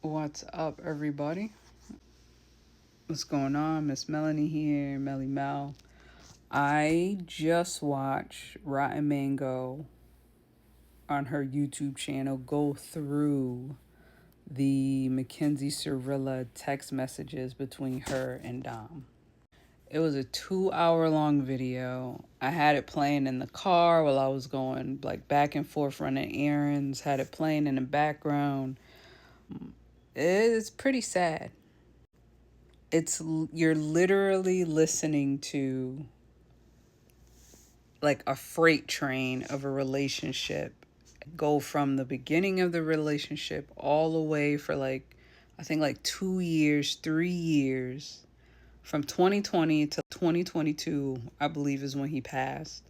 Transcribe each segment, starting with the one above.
What's up, everybody? What's going on? Miss Melanie here, Melly Mel. I just watched Rotten Mango on her YouTube channel go through the Mackenzie Cirilla text messages between her and Dom. It was a 2 hour long video. I had it playing in the car while I was going like back and forth running errands, had it playing in the background. It's pretty sad. You're literally listening to like a freight train of a relationship go from the beginning of the relationship all the way for like I think like 2 years, 3 years, from 2020 to 2022, I believe is when he passed.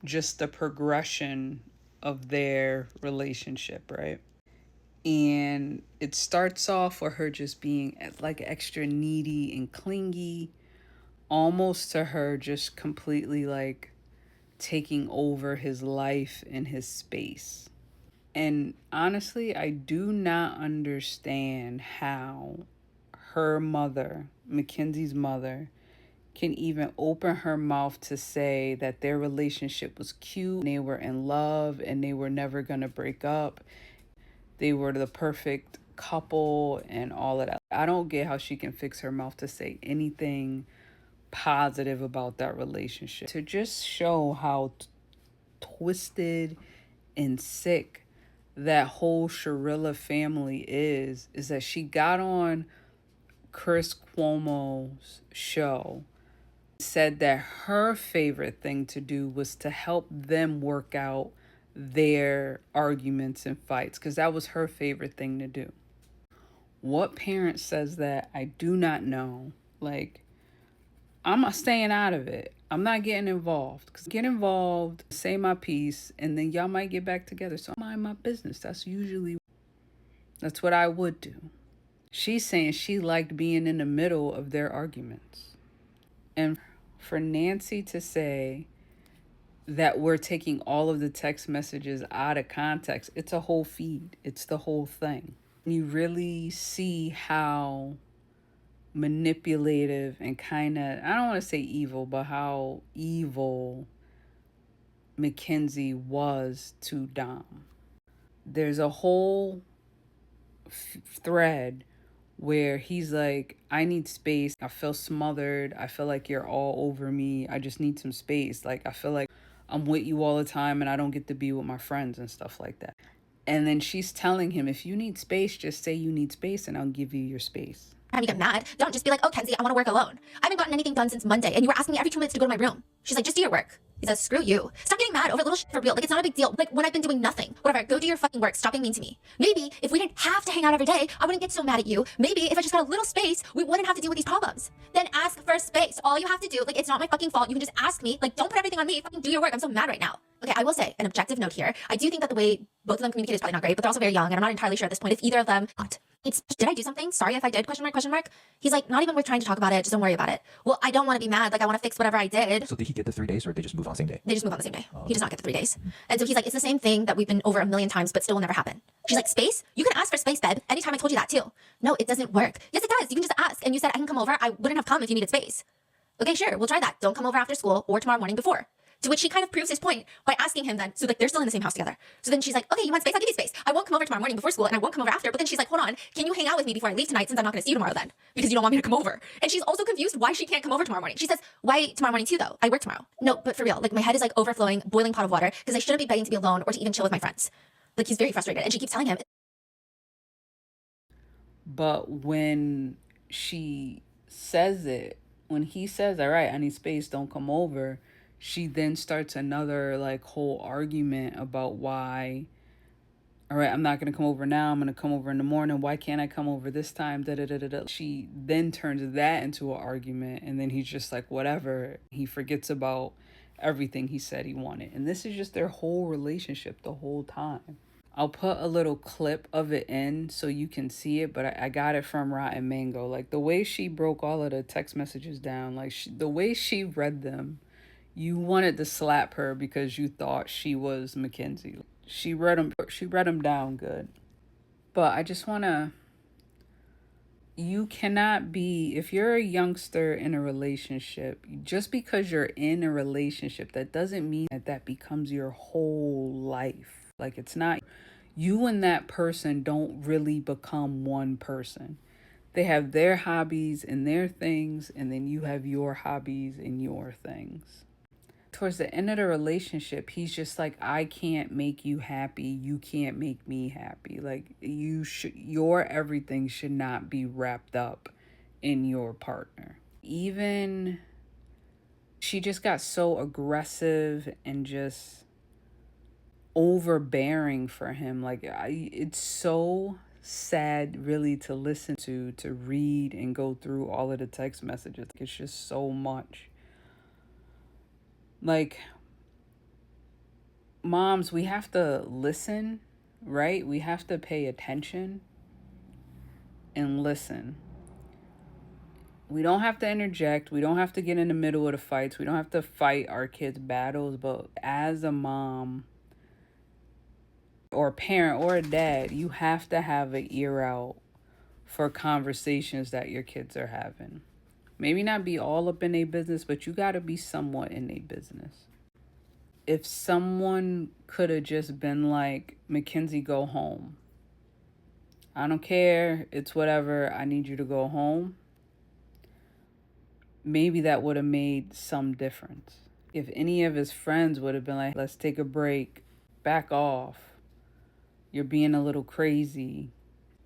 Just the progression of their relationship, right? And it starts off with her just being like extra needy and clingy, almost to her just completely like taking over his life and his space. And honestly, I do not understand how her mother, Mackenzie's mother, can even open her mouth to say that their relationship was cute, they were in love, and they were never going to break up. They were the perfect couple and all of that. I don't get how she can fix her mouth to say anything positive about that relationship. To just show how twisted and sick that whole Sharilla family is that she got on Chris Cuomo's show, said that her favorite thing to do was to help them work out their arguments and fights because that was her favorite thing to do. What parent says that? I do not know. Like, I'm not staying out of it. I'm not getting involved. Because get involved, say my piece, and then y'all might get back together. So I mind my business. That's what I would do. She's saying she liked being in the middle of their arguments. And for Nancy to say that we're taking all of the text messages out of context, it's a whole feed. It's the whole thing. You really see how manipulative and kind of, I don't want to say evil, but how evil Mackenzie was to Dom. There's a whole thread where he's like, I need space. I feel smothered. I feel like you're all over me. I just need some space. Like, I feel like I'm with you all the time and I don't get to be with my friends and stuff like that. And then she's telling him, if you need space, just say you need space and I'll give you your space. Time you get mad, don't just be like, oh, Kenzie, I want to work alone. I haven't gotten anything done since Monday, and you were asking me every 2 minutes to go to my room. She's like, just do your work. He says, screw you. Stop getting mad over little shit for real. Like, it's not a big deal. Like, when I've been doing nothing. Whatever, go do your fucking work. Stop being mean to me. Maybe if we didn't have to hang out every day, I wouldn't get so mad at you. Maybe if I just got a little space, we wouldn't have to deal with these problems. Then ask for space. All you have to do, like, it's not my fucking fault. You can just ask me. Like, don't put everything on me. Fucking do your work. I'm so mad right now. Okay, I will say an objective note here. I do think that the way both of them communicate is probably not great, but they're also very young, and I'm not entirely sure at this point if either of them got. Did I do something? Sorry if I did, question mark, question mark. He's like, not even worth trying to talk about it, just don't worry about it. Well, I don't want to be mad, like I want to fix whatever I did. So did he get the 3 days or did they just move on the same day? They just move on the same day. He does not get the 3 days. And so he's like, it's the same thing that we've been over a million times, but still will never happen. She's like, space? You can ask for space, babe. Anytime I told you that too. No, it doesn't work. Yes, it does. You can just ask. And you said I can come over. I wouldn't have come if you needed space. Okay, sure, we'll try that. Don't come over after school or tomorrow morning before. To which he kind of proves his point by asking him then, so like they're still in the same house together. So then she's like, okay, you want space? I'll give you space. I won't come over tomorrow morning before school and I won't come over after. But then she's like, hold on, can you hang out with me before I leave tonight since I'm not going to see you tomorrow then? Because you don't want me to come over. And she's also confused why she can't come over tomorrow morning. She says, why tomorrow morning too though? I work tomorrow. No, but for real, like my head is like overflowing, boiling pot of water because I shouldn't be begging to be alone or to even chill with my friends. Like he's very frustrated and she keeps telling him. But when she says it, when he says, all right, I need space, don't come over, she then starts another like whole argument about why, all right, I'm not going to come over now. I'm going to come over in the morning. Why can't I come over this time? Da, da, da, da, da. She then turns that into an argument. And then he's just like, whatever. He forgets about everything he said he wanted. And this is just their whole relationship the whole time. I'll put a little clip of it in so you can see it, but I got it from Rotten Mango. Like the way she broke all of the text messages down, like the way she read them, you wanted to slap her because you thought she was Mackenzie. She read them down good. But I just want to, you cannot be, if you're a youngster in a relationship, just because you're in a relationship, that doesn't mean that that becomes your whole life. Like, it's not, you and that person don't really become one person. They have their hobbies and their things, and then you have your hobbies and your things. Towards the end of the relationship, he's just like, I can't make you happy, you can't make me happy. Like, your everything should not be wrapped up in your partner. Even she just got so aggressive and just overbearing for him. Like, it's so sad really to listen to read and go through all of the text messages. It's just so much. Like, moms, we have to listen, right? We have to pay attention and listen. We don't have to interject. We don't have to get in the middle of the fights. We don't have to fight our kids' battles. But as a mom or a parent or a dad, you have to have an ear out for conversations that your kids are having. Maybe not be all up in their business, but you got to be somewhat in their business. If someone could have just been like, Mackenzie, go home. I don't care. It's whatever. I need you to go home. Maybe that would have made some difference. If any of his friends would have been like, let's take a break, back off. You're being a little crazy.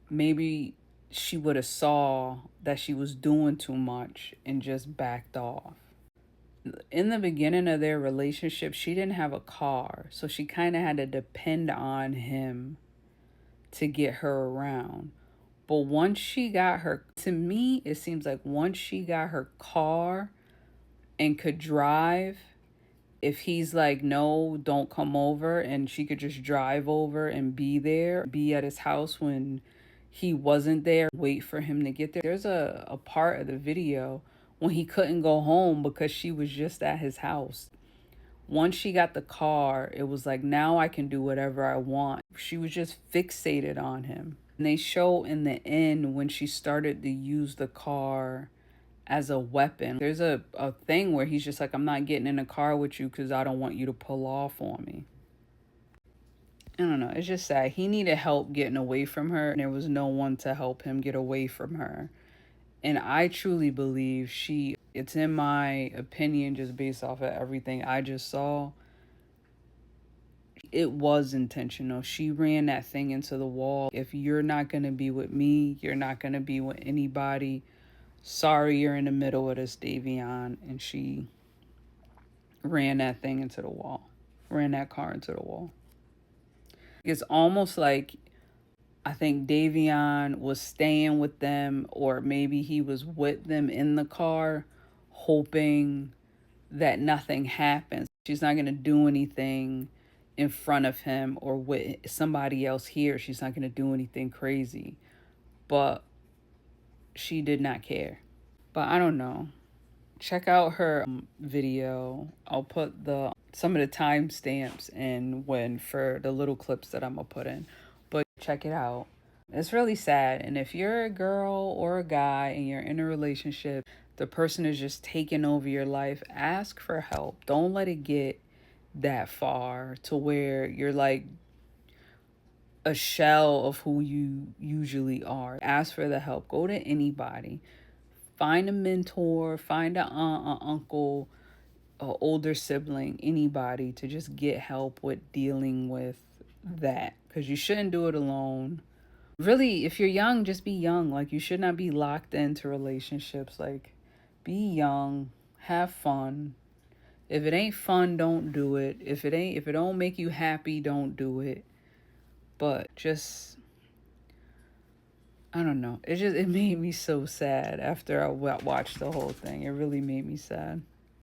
Maybe she would have saw that she was doing too much and just backed off. In the beginning of their relationship, she didn't have a car, so she kind of had to depend on him to get her around. But once she got her, to me, it seems like once she got her car and could drive, if he's like, no, don't come over, and she could just drive over and be there, be at his house when he wasn't there, wait for him to get there. There's a part of the video when he couldn't go home because she was just at his house. Once she got the car, it was like, now I can do whatever I want. She was just fixated on him. And they show in the end when she started to use the car as a weapon. There's a thing where he's just like, I'm not getting in a car with you because I don't want you to pull off on me. I don't know. It's just sad. He needed help getting away from her, and there was no one to help him get away from her. And I truly believe it's in my opinion, just based off of everything I just saw, it was intentional. She ran that thing into the wall. If you're not going to be with me, you're not going to be with anybody. Sorry, you're in the middle of this, Davion. And she ran that thing into the wall, ran that car into the wall. It's almost like I think Davion was staying with them, or maybe he was with them in the car, hoping that nothing happens. She's not going to do anything in front of him or with somebody else here. She's not going to do anything crazy. But she did not care. But I don't know. Check out her video. I'll put some of the timestamps in for the little clips that I'm going to put in. But check it out. It's really sad. And if you're a girl or a guy and you're in a relationship, the person is just taking over your life, ask for help. Don't let it get that far to where you're like a shell of who you usually are. Ask for the help. Go to anybody. Find a mentor, find an aunt, an uncle, an older sibling, anybody to just get help with dealing with that. Because you shouldn't do it alone. Really, if you're young, just be young. Like, you should not be locked into relationships. Like, be young, have fun. If it ain't fun, don't do it. If it don't make you happy, don't do it. But just, I don't know. It made me so sad after I watched the whole thing. It really made me sad.